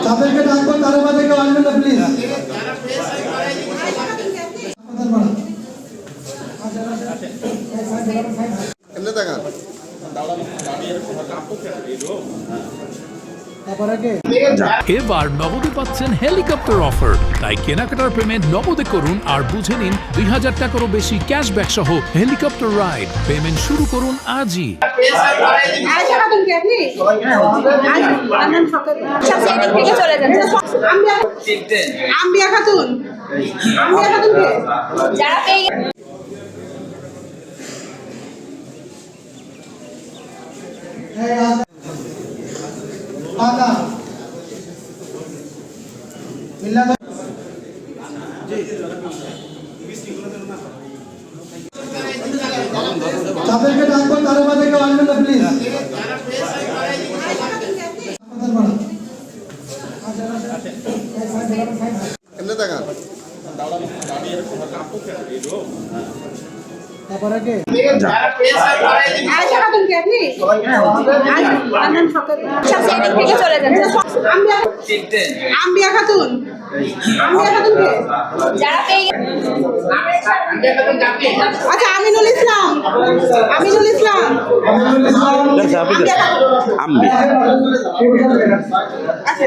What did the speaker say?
তাদেরকে ডাকবো, তার মাঝে কেউ আসবেন না প্লিজ। এমনি দেখান। এবার নগদে পাচ্ছেন হেলিকপ্টার অফার, তাই কেনাকাটার পেমেন্ট নগদে করুন আর বুঝে নিন 2000 টাকারও বেশি ক্যাশব্যাক সহ হেলিকপ্টার রাইড। পেমেন্ট শুরু করুন আজই। আম্বিয়া খাতুন যারা পেয়ে তাদেরকে ডাকবো, তার মাঝে কেউ আসবেন না প্লিজ। এমনি দেখান। আম্বিয়া খাতুন যারা পেয়ে আচ্ছা আমিনুল ইসলাম আম্বি। আচ্ছা